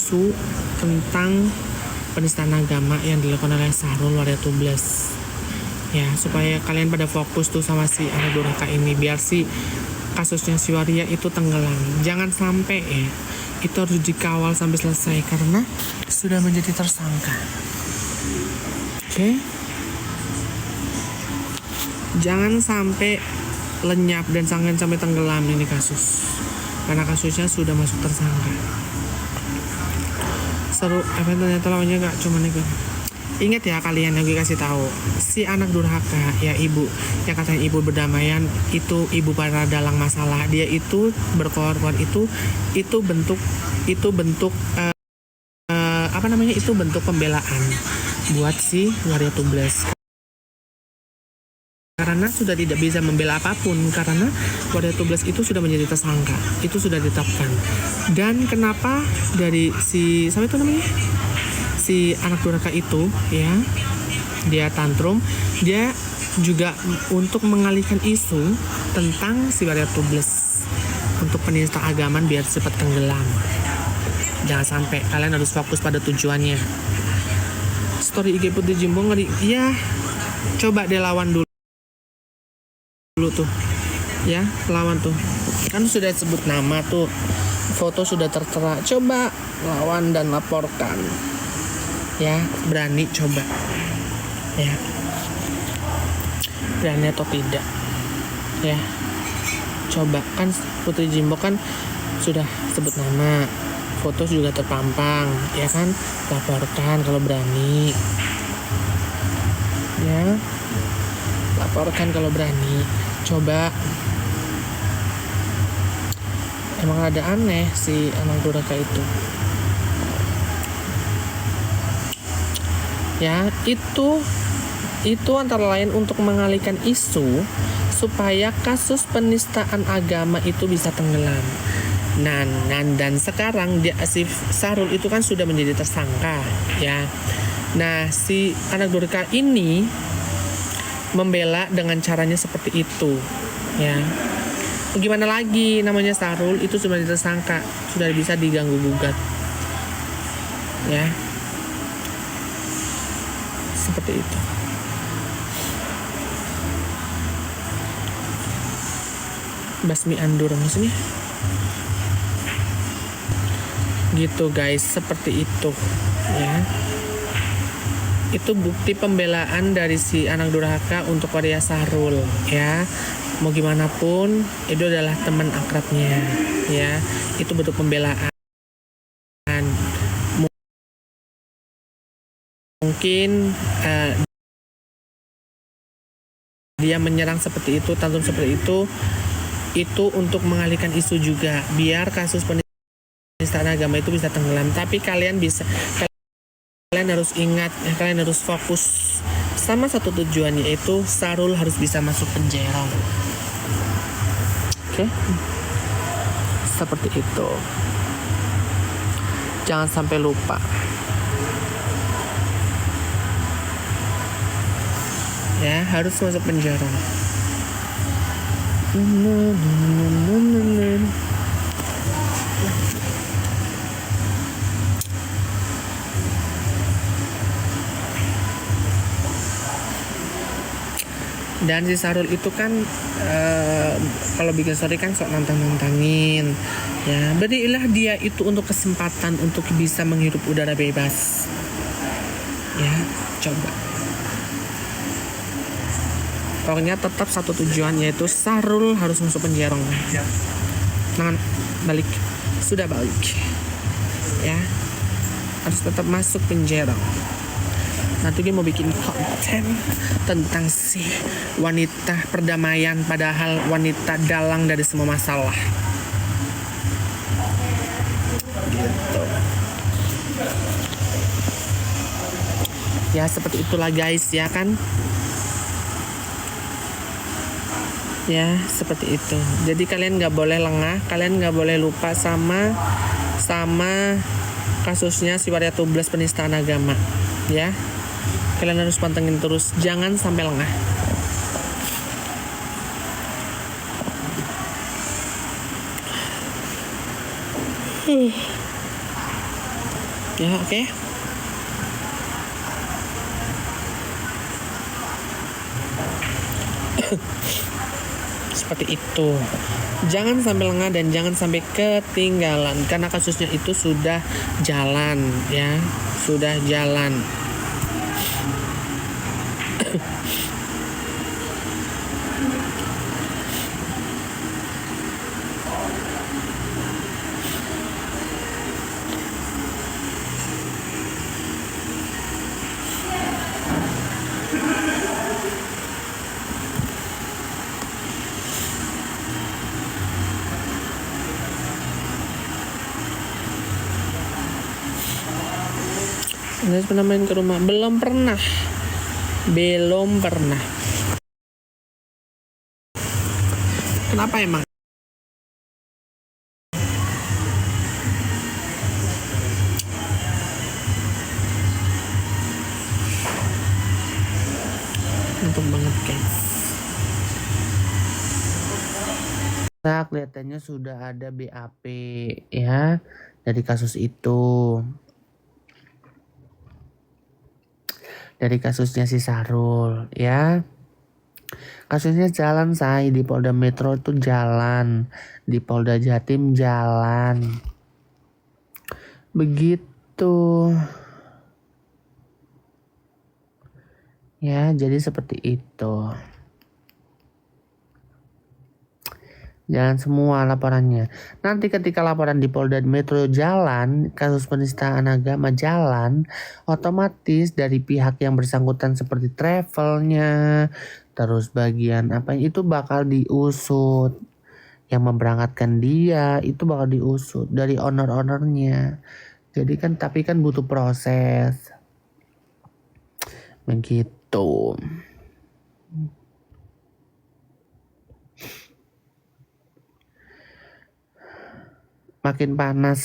isu tentang penistaan agama yang dilakukan oleh Syahrul Waria Tubles. Ya, supaya kalian pada fokus tuh sama si anak durhaka ini, biar si kasusnya si Waria itu tenggelam. Jangan sampai ya, itu harus dikawal sampai selesai karena sudah menjadi tersangka. Oke? Jangan sampai lenyap dan jangan sampai tenggelam ini kasus, karena kasusnya sudah masuk tersangka. Seru, ternyata lawannya gak cuma itu. Ingat ya kalian, yang gue kasih tahu, si anak durhaka ya ibu yang katanya ibu berdamaian, itu ibu para dalang masalah. Dia itu berkorban, itu bentuk itu bentuk pembelaan buat si Waria Tubles, karena sudah tidak bisa membela apapun karena Waria Tubles itu sudah menjadi tersangka, itu sudah ditetapkan. Dan kenapa dari si si anak durhaka itu ya, dia tantrum, dia juga untuk mengalihkan isu tentang si Waria Tubles untuk penista agama biar cepat tenggelam. Jangan sampai, kalian harus fokus pada tujuannya. Story IG Putri Jimbo ngeri ya, coba deh lawan dulu tuh ya, lawan tuh kan sudah sebut nama tuh, foto sudah tertera, coba lawan dan laporkan ya, berani coba ya, berani atau tidak ya, coba. Kan Putri Jimbo kan sudah sebut nama, foto juga terpampang ya kan, laporkan kalau berani ya, laporkan kalau berani. Coba, emang ada aneh si anak durhaka itu ya. Itu antara lain untuk mengalihkan isu supaya kasus penistaan agama itu bisa tenggelam. Dan sekarang si Syahrul itu kan sudah menjadi tersangka ya. Nah, si anak durhaka ini membela dengan caranya seperti itu ya. Gimana lagi, namanya Syahrul itu sudah tersangka, sudah bisa diganggu gugat ya, seperti itu. Basmi andur maksudnya gitu guys, seperti itu ya. Itu bukti pembelaan dari si anak durhaka untuk Waria Syahrul ya. Mau gimana pun itu adalah teman akrabnya ya, itu bentuk pembelaan. Mungkin dia menyerang seperti itu, tantrum seperti itu untuk mengalihkan isu juga biar kasus penistaan agama itu bisa tenggelam. Tapi kalian harus ingat, kalian harus fokus sama satu tujuan, yaitu Syahrul harus bisa masuk penjara. Oke? Seperti itu. Jangan sampai lupa. Ya, harus masuk penjara. Dan si Syahrul itu kan kalau bikin story kan sok nantangin ya, berilah dia itu untuk kesempatan untuk bisa menghirup udara bebas ya. Coba, pokoknya tetap satu tujuan, yaitu Syahrul harus masuk penjara. Nah, balik, sudah balik ya, harus tetap masuk penjara. Nanti dia mau bikin konten tentang si wanita perdamaian, padahal wanita dalang dari semua masalah gitu ya. Seperti itulah guys ya kan ya, seperti itu. Jadi kalian nggak boleh lengah, kalian nggak boleh lupa sama kasusnya si Waria Tubles penistaan agama ya. Kalian harus pantengin terus, jangan sampai lengah. Ya, oke. Seperti itu. Jangan sampai lengah dan jangan sampai ketinggalan karena kasusnya itu sudah jalan ya, sudah jalan. Anda pernah main ke rumah? Belum pernah. Kenapa emang? Ngantuk banget guys. Nah, kelihatannya sudah ada BAP ya dari kasus itu. Dari kasusnya si Sarul ya. Kasusnya jalan say, di Polda Metro itu jalan, di Polda Jatim jalan. Begitu. Ya, jadi seperti itu. Jalan semua laporannya. Nanti ketika laporan di Polda Metro jalan, kasus penistaan agama jalan, otomatis dari pihak yang bersangkutan seperti travelnya, terus bagian apa itu bakal diusut. Yang memberangkatkan dia itu bakal diusut dari owner-ownernya. Jadi kan tapi kan butuh proses. Begitu. Makin panas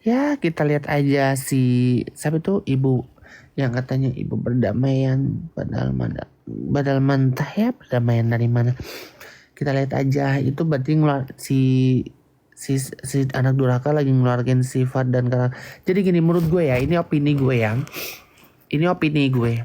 ya, kita lihat aja si siapa itu ibu yang katanya ibu perdamaian padahal mentah ya, perdamaian dari mana, kita lihat aja. Itu berarti si anak durhaka lagi ngeluarin sifat dan karakter. Jadi gini, menurut gue ya, ini opini gue,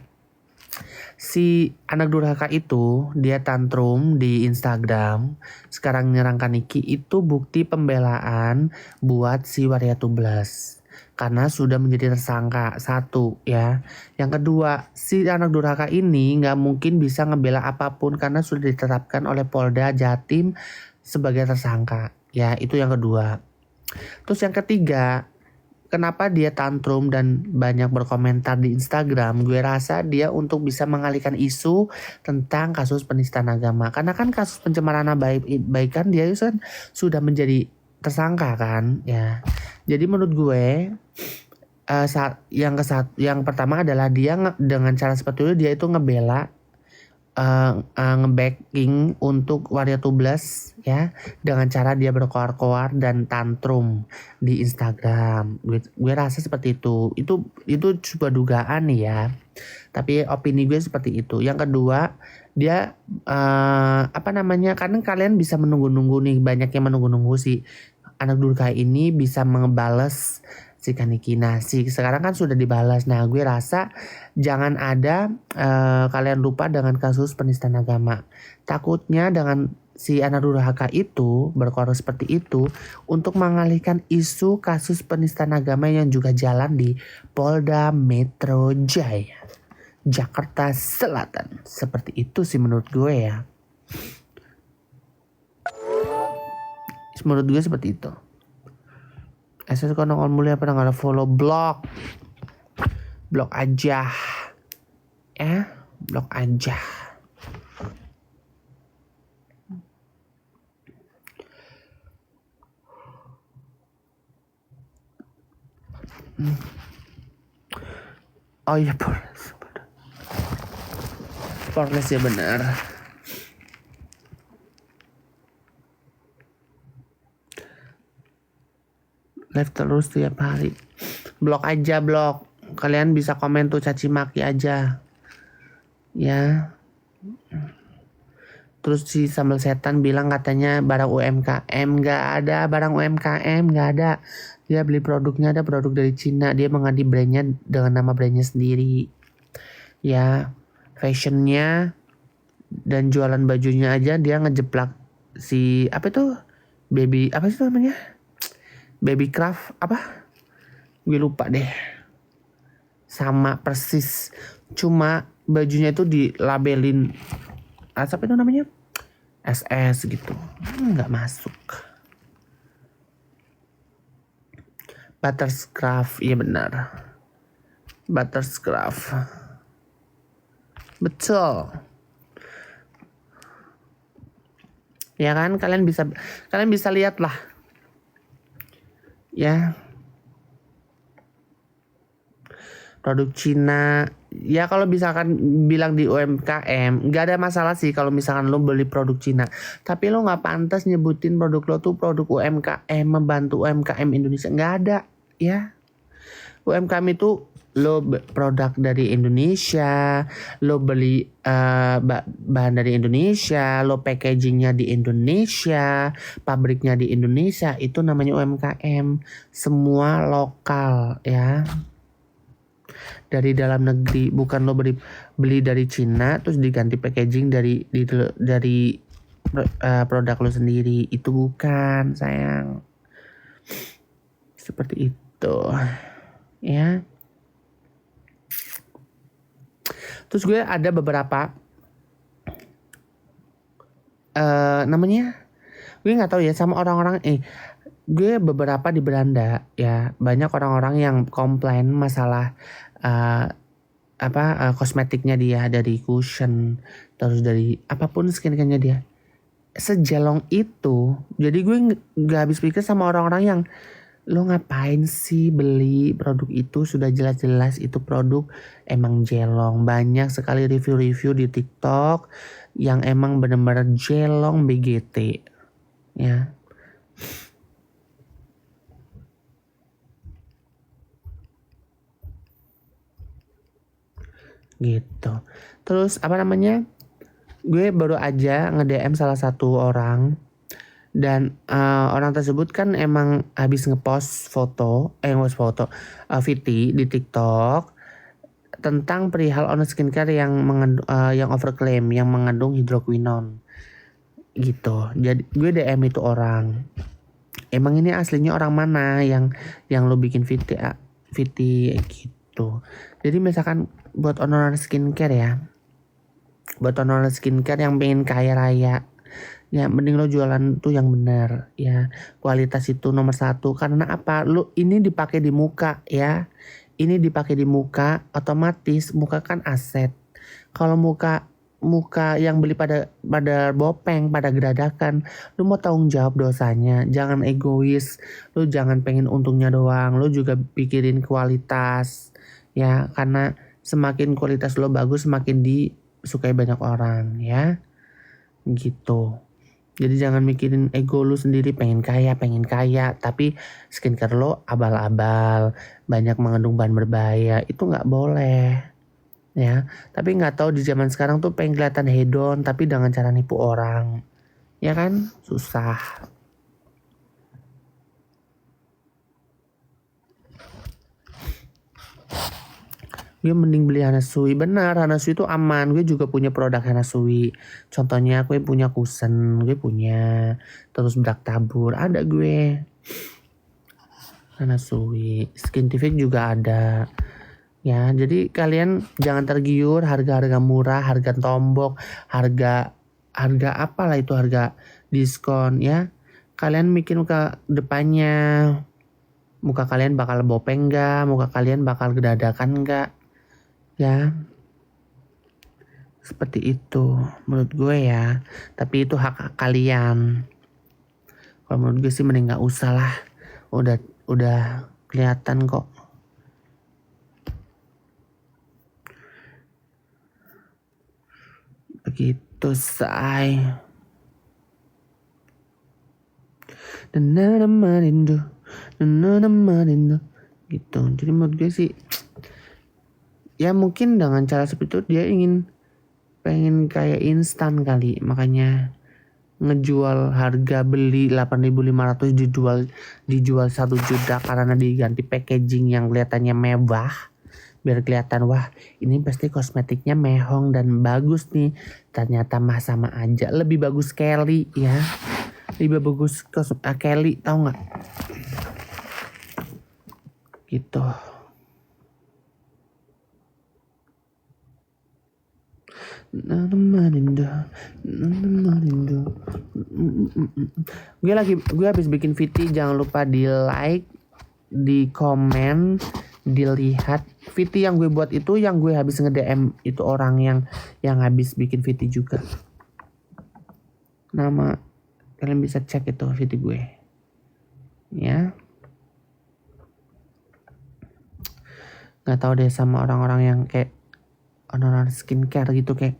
si anak durhaka itu dia tantrum di Instagram, sekarang nyerangkan Niki, itu bukti pembelaan buat si Waria Tublas karena sudah menjadi tersangka. Satu ya. Yang kedua, si anak durhaka ini nggak mungkin bisa ngebela apapun karena sudah ditetapkan oleh Polda Jatim sebagai tersangka ya. Itu yang kedua. Terus yang ketiga, kenapa dia tantrum dan banyak berkomentar di Instagram? Gue rasa dia untuk bisa mengalihkan isu tentang kasus penistaan agama. Karena kan kasus pencemaran nama baik kan dia kan sudah menjadi tersangka kan ya. Jadi menurut gue yang pertama adalah dia dengan cara seperti itu dia itu ngebela nge-backing untuk Waria Tublas ya, dengan cara dia berkoar-koar dan tantrum di Instagram. Gue rasa seperti itu. Itu sebuah dugaan nih ya. Tapi opini gue seperti itu. Yang kedua, dia karena kalian bisa menunggu-nunggu nih, banyak yang menunggu-nunggu si anak durhaka ini bisa ngebales si Kaniki. Nah, sekarang kan sudah dibalas. Nah, gue rasa jangan ada kalian lupa dengan kasus penistaan agama. Takutnya dengan si anak durhaka itu berkoar seperti itu untuk mengalihkan isu kasus penistaan agama yang juga jalan di Polda Metro Jaya, Jakarta Selatan. Seperti itu sih menurut gue ya. Menurut gue seperti itu. SS Konongol Mulia pernah nggak follow blog aja ya, blog aja. Oh iya, Porles ya benar. Live terus tiap hari. Blog aja, blog. Kalian bisa komen tuh caci maki aja. Ya. Terus si Sambal Setan bilang katanya barang UMKM. Nggak ada barang UMKM, nggak ada. Dia beli produknya, ada produk dari Cina. Dia mengganti brandnya dengan nama brandnya sendiri. Ya, fashionnya dan jualan bajunya aja dia ngejeplak si apa itu baby apa sih namanya, baby craft apa, gue lupa deh, sama persis, cuma bajunya itu dilabelin apa itu namanya SS gitu, nggak masuk. Butterscraft, iya benar, Butterscraft, betul. Ya kan, kalian bisa lihat lah ya, produk Cina. Ya kalau misalkan bilang di UMKM nggak ada masalah sih kalau misalkan lo beli produk Cina, tapi lo nggak pantas nyebutin produk lo tuh produk UMKM, membantu UMKM Indonesia. Nggak ada ya. UMKM itu lo produk dari Indonesia, lo beli bahan dari Indonesia, lo packagingnya di Indonesia, pabriknya di Indonesia, itu namanya UMKM. Semua lokal ya, dari dalam negeri, bukan lo beli dari Cina terus diganti packaging dari produk lo sendiri. Itu bukan, sayang. Seperti itu ya. Terus gue ada beberapa namanya, gue nggak tahu ya sama orang-orang. Gue beberapa di beranda ya, banyak orang-orang yang komplain masalah kosmetiknya dia, dari cushion terus dari apapun skincare-nya dia sejelong itu. Jadi gue nggak habis pikir sama orang-orang yang, lo ngapain sih beli produk itu, sudah jelas-jelas itu produk emang jelong. Banyak sekali review-review di TikTok yang emang bener-bener jelong BGT ya. Gitu. Terus apa namanya, gue baru aja nge-DM salah satu orang, dan orang tersebut kan emang habis ngepost VT di TikTok tentang perihal Honest Skincare yang overclaim, yang mengandung hidroquinone gitu. Jadi gue DM itu orang, emang ini aslinya orang mana yang lo bikin VT gitu. Jadi misalkan buat Honest Skincare ya, buat Honest Skincare yang pengen kaya raya ya, mending lo jualan tuh yang benar ya. Kualitas itu nomor satu. Karena apa? Lo ini dipakai di muka ya. Ini dipakai di muka, otomatis muka kan aset. Kalau muka yang beli pada bopeng, pada geradakan, lo mau tanggung jawab dosanya. Jangan egois. Lo jangan pengen untungnya doang. Lo juga pikirin kualitas ya. Karena semakin kualitas lo bagus, semakin disukai banyak orang ya. Gitu. Jadi jangan mikirin ego lu sendiri, pengen kaya, tapi skincare lo abal-abal, banyak mengandung bahan berbahaya, itu nggak boleh ya. Tapi nggak tahu di zaman sekarang tuh pengen kelihatan hedon, tapi dengan cara nipu orang, ya kan, susah. Gue mending beli Hana Sui. Benar, Hana Sui itu aman. Gue juga punya produk Hana Sui. Contohnya gue punya kusen, gue punya. Terus bedak tabur, ada gue. Hana Sui, Skintific juga ada. Ya, jadi kalian jangan tergiur harga-harga murah, harga tombok, harga apalah itu, harga diskon ya. Kalian mikir ke depannya, muka kalian bakal bopeng gak, muka kalian bakal gedadakan gak ya. Seperti itu menurut gue ya. Tapi itu hak kalian. Kalau menurut gue sih mending gak usah lah. Udah kelihatan kok. Begitu say. Gitu. Jadi menurut gue sih, ya mungkin dengan cara seperti itu dia ingin pengen kayak instan kali, makanya ngejual harga beli 8.500 dijual 1 juta karena diganti packaging yang kelihatannya mewah, biar kelihatan wah ini pasti kosmetiknya mehong dan bagus nih. Ternyata mah sama aja, lebih bagus Kelly ya, lebih bagus Kelly, tahu nggak gitu. Gue habis bikin VT, jangan lupa di like, di komen, dilihat VT yang gue buat itu, yang gue habis nge-DM itu orang yang habis bikin VT juga. Nama kalian bisa cek itu VT gue ya. Nggak tahu deh sama orang-orang yang kayak orang-orang skincare gitu, kayak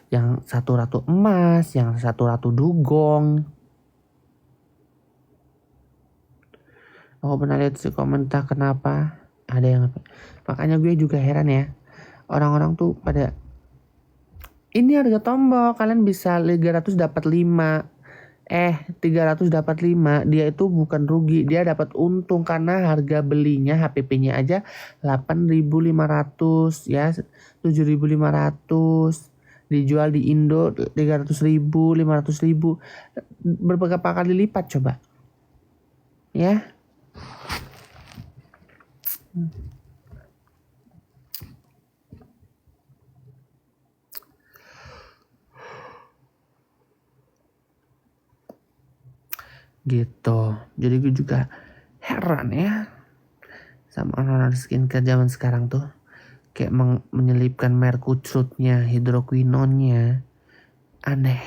yang satu ratu emas, yang satu ratu dugong. Aku pernah lihat di komentar kenapa ada yang, makanya gue juga heran ya, orang-orang tuh pada ini harga tombol kalian bisa 300 dapat 5, 300 dapat 5, dia itu bukan rugi, dia dapat untung karena harga belinya HPP-nya aja 8.500 ya, 7.500, dijual di Indo 300.000, 500.000, berapa kali lipat coba ya. Gitu. Jadi gue juga heran ya sama orang-orang skincare zaman sekarang tuh, kayak menyelipkan mercutrutnya, hidroquinonnya, aneh.